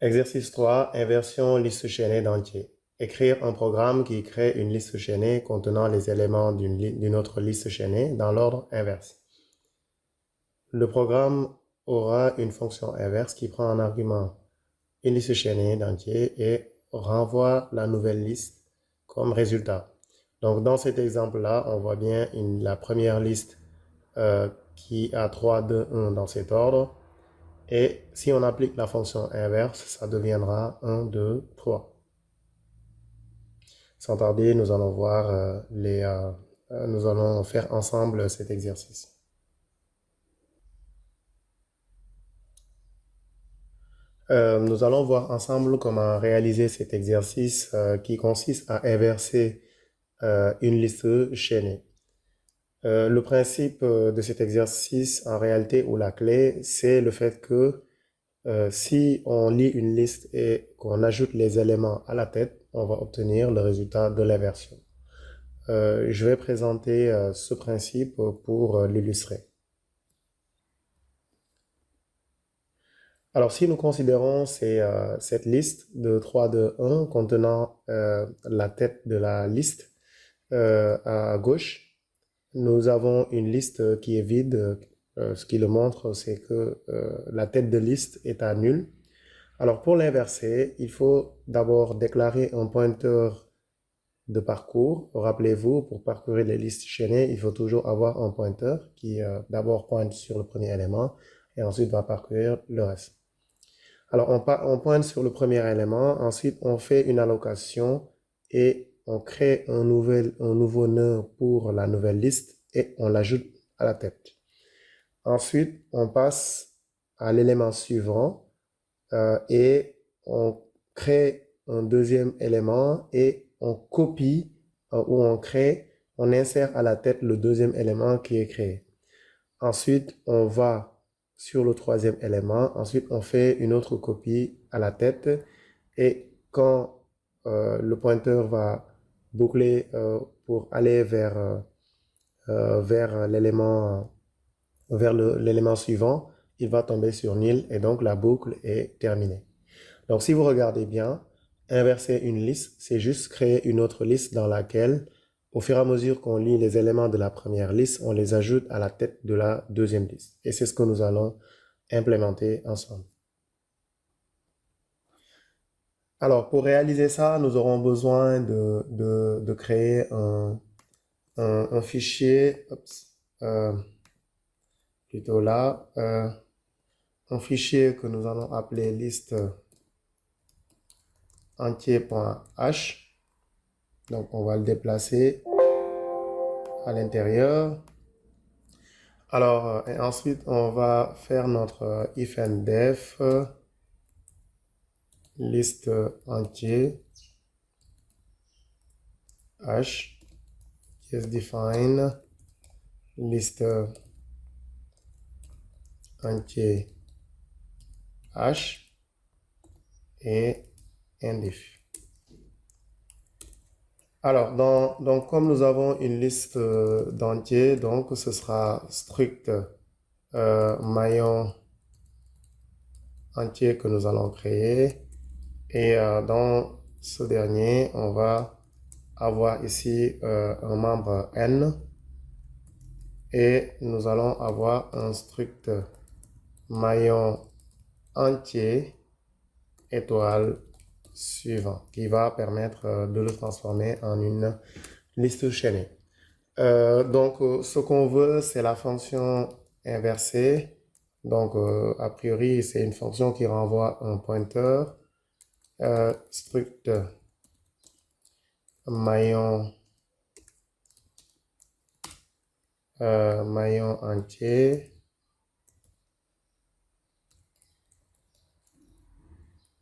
Exercice 3, inversion liste chaînée d'entiers. Écrire un programme qui crée une liste chaînée contenant les éléments d'une autre liste chaînée dans l'ordre inverse. Le programme aura une fonction inverse qui prend en argument une liste chaînée d'entiers et renvoie la nouvelle liste comme résultat. Donc dans cet exemple-là, on voit bien la première liste qui a 3, 2, 1 dans cet ordre. Et si on applique la fonction inverse, ça deviendra 1, 2, 3. Sans tarder, nous allons voir nous allons faire ensemble cet exercice. Nous allons voir ensemble comment réaliser cet exercice qui consiste à inverser une liste chaînée. Le principe de cet exercice, en réalité, ou la clé, c'est le fait que si on lit une liste et qu'on ajoute les éléments à la tête, on va obtenir le résultat de l'inversion. Je vais présenter ce principe pour l'illustrer. Alors, si nous considérons cette liste de 3, 2, 1 contenant la tête de la liste à gauche, nous avons une liste qui est vide. Ce qui le montre, c'est que la tête de liste est à nul. Alors, pour l'inverser, il faut d'abord déclarer un pointeur de parcours. Rappelez-vous, pour parcourir les listes chaînées, il faut toujours avoir un pointeur qui d'abord pointe sur le premier élément et ensuite va parcourir le reste. Alors, on pointe sur le premier élément, ensuite on fait une allocation et on crée un nouveau nœud pour la nouvelle liste et on l'ajoute à la tête. Ensuite, on passe à l'élément suivant et on crée un deuxième élément et on copie ou on insère à la tête le deuxième élément qui est créé. Ensuite, on va sur le troisième élément. Ensuite, on fait une autre copie à la tête. Et quand le pointeur va boucler pour aller vers l'élément suivant, il va tomber sur nil et donc la boucle est terminée. Donc, si vous regardez bien, inverser une liste, c'est juste créer une autre liste dans laquelle, au fur et à mesure qu'on lit les éléments de la première liste, on les ajoute à la tête de la deuxième liste. Et c'est ce que nous allons implémenter ensemble. Alors, pour réaliser ça, nous aurons besoin de créer un fichier, plutôt là, un fichier que nous allons appeler liste entier.h. Donc, on va le déplacer à l'intérieur. Alors, et ensuite, on va faire notre if and def liste entier h is define liste entier h et endif. Alors, donc, comme nous avons une liste d'entiers, donc ce sera struct maillon entier que nous allons créer. Et dans ce dernier, on va avoir ici un membre n. Et nous allons avoir un struct maillon entier étoile suivant qui va permettre de le transformer en une liste chaînée. Donc, ce qu'on veut, c'est la fonction inversée. Donc, a priori, c'est une fonction qui renvoie un pointeur. Struct maillon entier.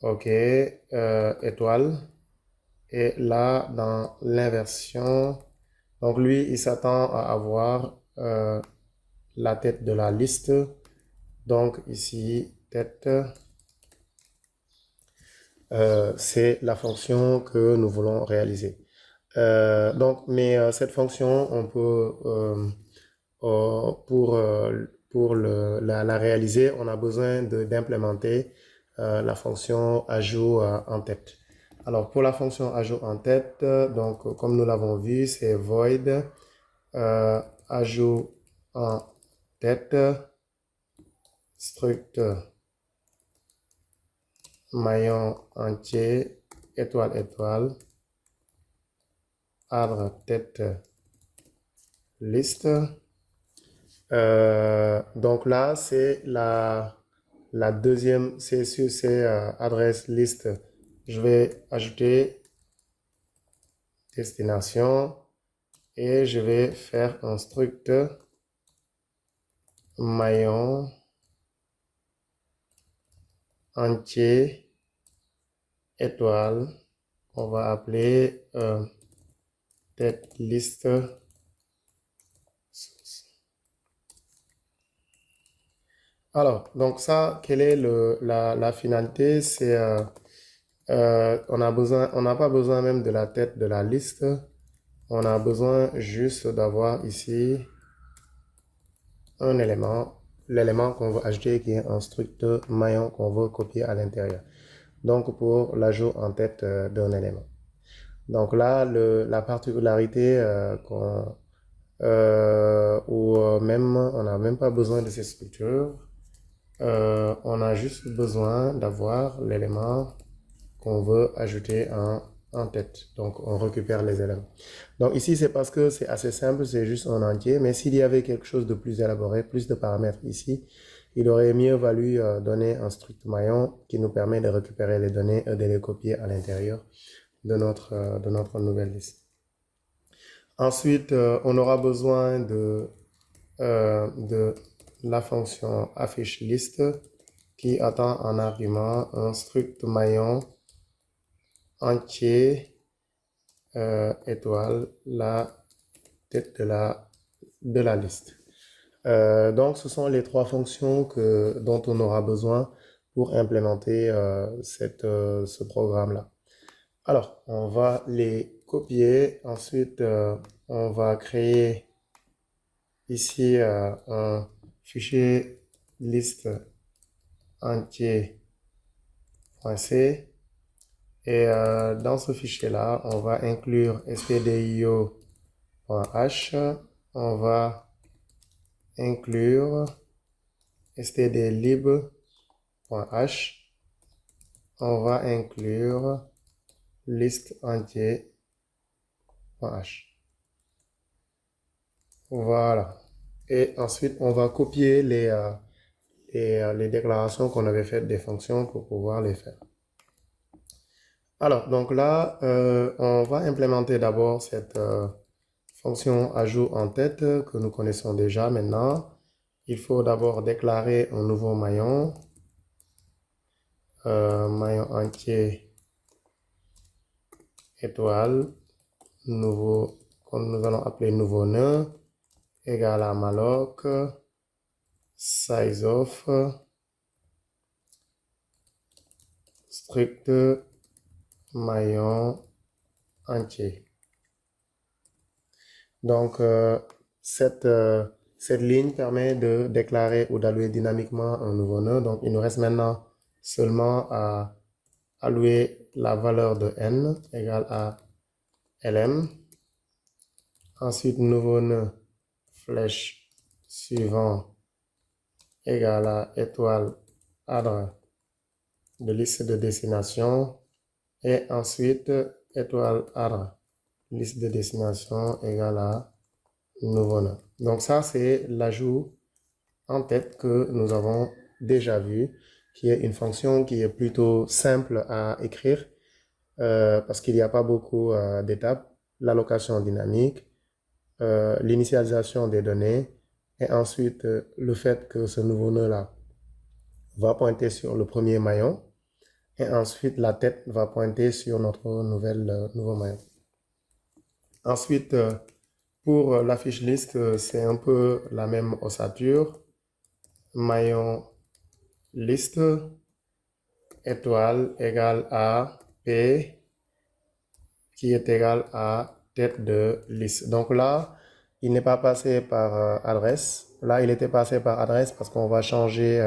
OK, étoile. Et là, dans l'inversion, donc lui, il s'attend à avoir la tête de la liste. Donc ici, tête, c'est la fonction que nous voulons réaliser. Mais cette fonction, on peut, pour la réaliser, on a besoin d'implémenter la fonction ajout en tête. Alors, pour la fonction ajout en tête, donc, comme nous l'avons vu, c'est void ajout en tête struct maillon entier étoile étoile arbre tête liste. Donc là, c'est la deuxième, c'est sur ces adresses liste. Je vais ajouter destination et je vais faire un struct maillon entier étoile. On va appeler tête liste. Alors, donc ça, quelle est la finalité? C'est on n'a pas besoin même de la tête de la liste. On a besoin juste d'avoir ici un élément, l'élément qu'on veut ajouter qui est un struct maillon qu'on veut copier à l'intérieur. Donc pour l'ajout en tête d'un élément. Donc là, la particularité même on n'a même pas besoin de ces structures. On a juste besoin d'avoir l'élément qu'on veut ajouter en tête. Donc, on récupère les éléments. Donc, ici, c'est parce que c'est assez simple, c'est juste un entier. Mais s'il y avait quelque chose de plus élaboré, plus de paramètres ici, il aurait mieux valu donner un struct maillon qui nous permet de récupérer les données et de les copier à l'intérieur de notre nouvelle liste. Ensuite, on aura besoin de la fonction affiche liste qui attend en argument un struct maillon entier étoile la tête de la liste. Donc, ce sont les trois fonctions dont on aura besoin pour implémenter ce programme-là. Alors, on va les copier. Ensuite, on va créer ici un fichier liste entier.c et dans ce fichier-là, on va inclure stdio.h, on va inclure stdlib.h, on va inclure liste entier.h. Voilà. Et ensuite, on va copier les déclarations qu'on avait faites des fonctions pour pouvoir les faire. Alors, donc là, on va implémenter d'abord cette fonction ajout en tête que nous connaissons déjà maintenant. Il faut d'abord déclarer un nouveau maillon, maillon entier étoile, nouveau, que nous allons appeler nouveau nœud, égal à malloc, size of, struct maillon entier. Donc, cette ligne permet de déclarer ou d'allouer dynamiquement un nouveau nœud. Donc, il nous reste maintenant seulement à allouer la valeur de n égale à lm. Ensuite, nouveau nœud flèche suivant égale à étoile adre de liste de destination. Et ensuite, étoile adre liste de destination égale à nouveau nœud. Donc ça, c'est l'ajout en tête que nous avons déjà vu, qui est une fonction qui est plutôt simple à écrire parce qu'il n'y a pas beaucoup d'étapes. L'allocation dynamique, l'initialisation des données et ensuite le fait que ce nouveau nœud-là va pointer sur le premier maillon et ensuite la tête va pointer sur notre nouveau maillon. Ensuite, pour l'affiche liste, c'est un peu la même ossature. Maillon liste étoile égale à P qui est égal à tête de liste. Donc là, il n'est pas passé par adresse. Là, il était passé par adresse parce qu'on va changer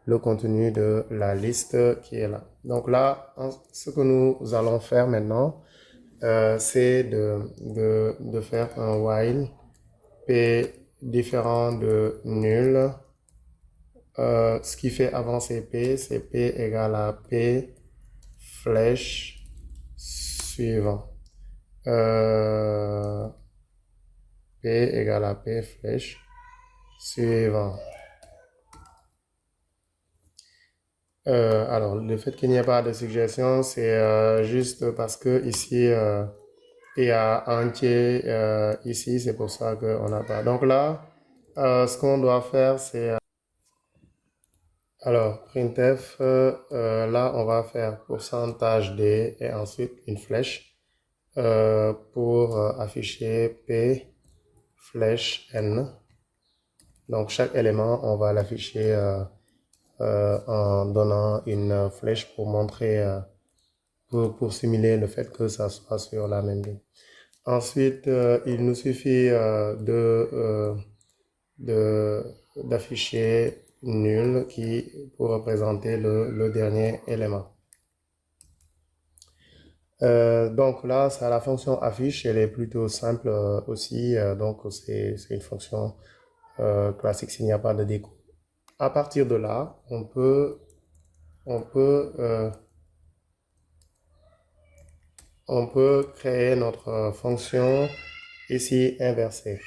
le contenu de la liste qui est là. Donc là, ce que nous allons faire maintenant, c'est de faire un while p différent de nul. Ce qui fait avancer p, c'est p égale à p flèche suivant. P égale à P flèche suivant. Alors, le fait qu'il n'y ait pas de suggestion, c'est juste parce que ici, il y a entier ici, c'est pour ça qu'on n'a pas. Donc là, ce qu'on doit faire, c'est... alors, printf, là, on va faire pourcentage %d et ensuite une flèche pour afficher P flèche N. Donc, chaque élément, on va l'afficher en donnant une flèche pour montrer, pour simuler le fait que ça soit sur la même ligne. Ensuite, il nous suffit d'afficher nul pour représenter le dernier élément. Donc là, c'est la fonction affiche, elle est plutôt simple aussi, donc c'est une fonction classique s'il n'y a pas de déco. À partir de là, on peut créer notre fonction ici inversée.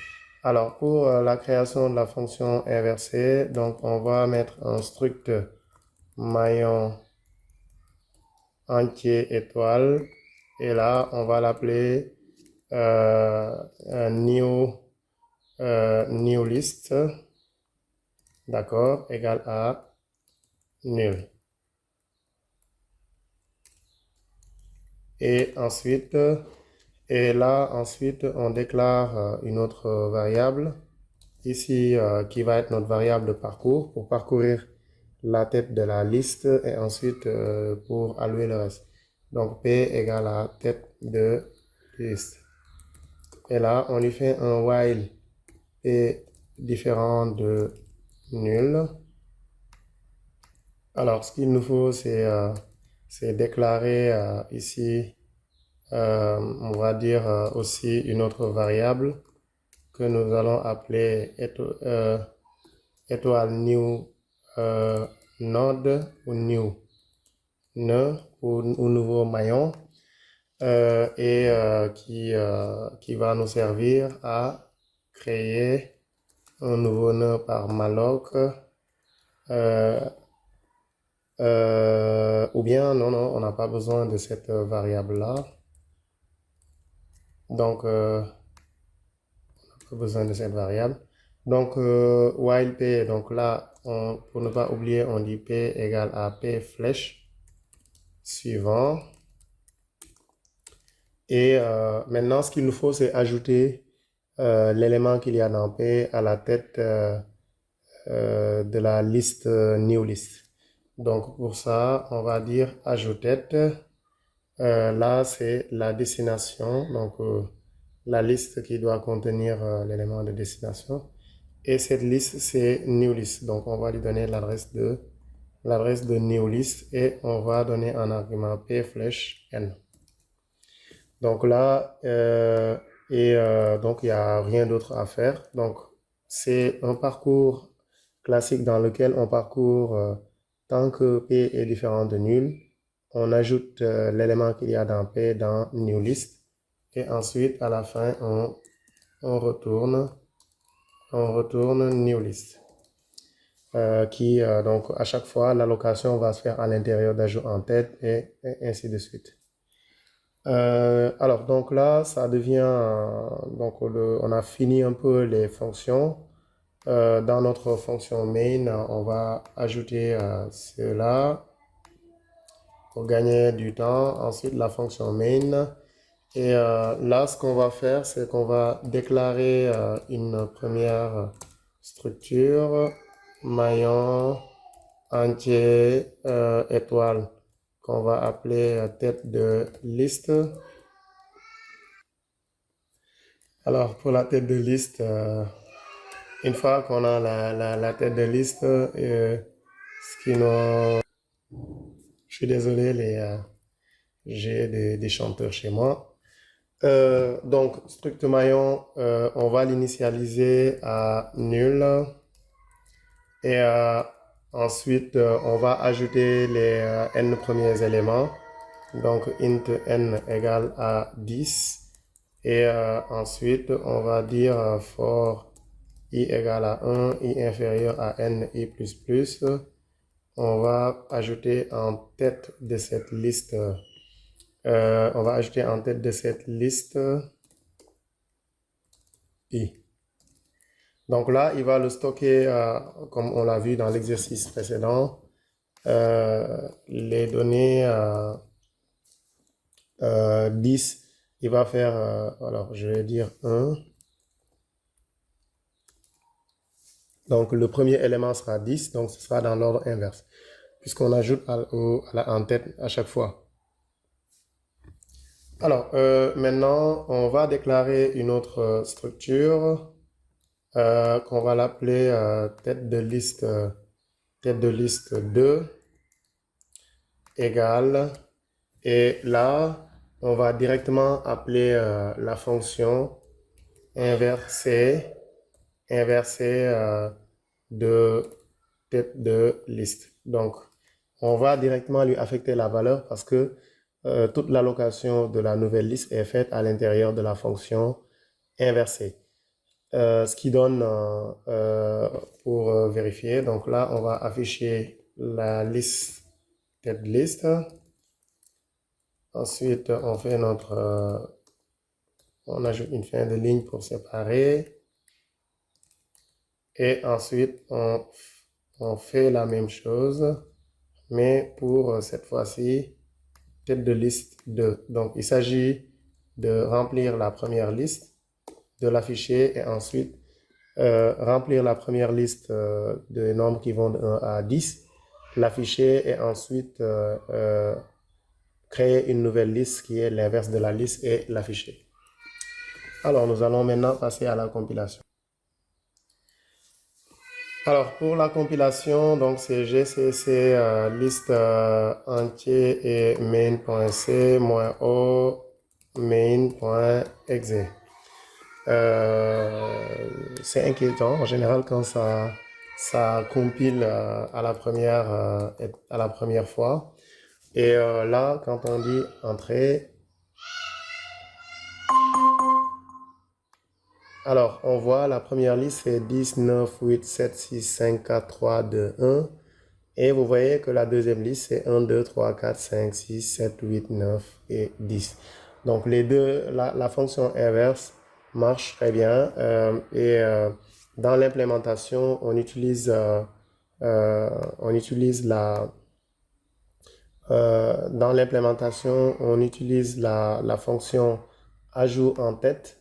Alors pour la création de la fonction inversée, donc on va mettre un struct maillon entier étoile et là on va l'appeler new list, d'accord, égal à nul. Et ensuite, on déclare une autre variable ici qui va être notre variable de parcours pour parcourir la tête de la liste et ensuite pour allouer le reste. Donc P égale à tête de liste. Et là, on lui fait un while P différent de nul. Alors, ce qu'il nous faut, c'est déclarer ici, on va dire aussi une autre variable que nous allons appeler étoile new node ou new nœud ou nouveau maillon qui va nous servir à créer un nouveau nœud par malloc ou bien non, on n'a pas besoin de cette variable là, donc on n'a pas besoin de cette variable. Donc while p, donc là pour ne pas oublier, on dit p égale à p flèche suivant. Et maintenant, ce qu'il nous faut, c'est ajouter l'élément qu'il y a dans P à la tête de la liste new list. Donc, pour ça, on va dire ajoutette. Là, c'est la destination, donc la liste qui doit contenir l'élément de destination. Et cette liste, c'est new list. Donc, on va lui donner l'adresse de new list et on va donner un argument P flèche N. Donc là, donc il n'y a rien d'autre à faire. Donc c'est un parcours classique dans lequel on parcourt tant que P est différent de nul, on ajoute l'élément qu'il y a dans P dans new list et ensuite à la fin on retourne new list. Donc à chaque fois l'allocation va se faire à l'intérieur d'ajout en tête et ainsi de suite. Alors, donc là, ça devient, donc on a fini un peu les fonctions. Dans notre fonction main, on va ajouter cela pour gagner du temps. Ensuite, la fonction main. Et là, ce qu'on va faire, c'est qu'on va déclarer une première structure, maillon entier étoile, qu'on va appeler tête de liste. Alors, pour la tête de liste, une fois qu'on a la tête de liste, Ce qui nous... Je suis désolé, j'ai des chanteurs chez moi. Donc, struct maillon, on va l'initialiser à nul. Et ensuite, on va ajouter les n premiers éléments. Donc, int n égale à 10. Et ensuite, on va dire for i égale à 1, i inférieur à n, i plus plus. On va ajouter en tête de cette liste, i. Donc là, il va le stocker, comme on l'a vu dans l'exercice précédent, les données 10. Il va faire, alors je vais dire 1. Donc le premier élément sera 10, donc ce sera dans l'ordre inverse, puisqu'on ajoute en tête à chaque fois. Alors, maintenant, on va déclarer une autre structure qu'on va l'appeler tête de liste 2 égale, et là, on va directement appeler la fonction inversée de tête de liste. Donc, on va directement lui affecter la valeur parce que toute l'allocation de la nouvelle liste est faite à l'intérieur de la fonction inversée. Ce qui donne, pour vérifier, donc là, on va afficher la liste tête liste. Ensuite, on fait on ajoute une fin de ligne pour séparer. Et ensuite, on fait la même chose, mais pour cette fois-ci, tête de liste 2. Donc, il s'agit de remplir la première liste, de l'afficher et ensuite remplir la première liste de nombres qui vont de 1 à 10, l'afficher et ensuite créer une nouvelle liste qui est l'inverse de la liste et l'afficher. Alors, nous allons maintenant passer à la compilation. Alors, pour la compilation, donc c'est gcc liste entier et main.c-o main.exe. C'est inquiétant en général quand ça compile à la première fois. Et là, quand on dit entrée, alors on voit la première liste c'est 10, 9, 8, 7, 6, 5, 4, 3, 2, 1. Et vous voyez que la deuxième liste c'est 1, 2, 3, 4, 5, 6, 7, 8, 9 et 10. Donc les deux, la fonction inverse marche très bien. Dans l'implémentation, on utilise la fonction ajout en tête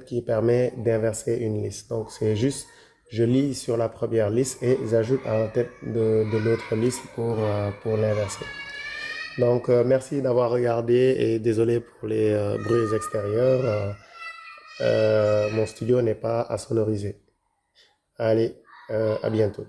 qui permet d'inverser une liste. Donc c'est juste, je lis sur la première liste et j'ajoute en tête de l'autre liste pour l'inverser. Donc merci d'avoir regardé et désolé pour les bruits extérieurs. Mon studio n'est pas à sonoriser. Allez, à bientôt.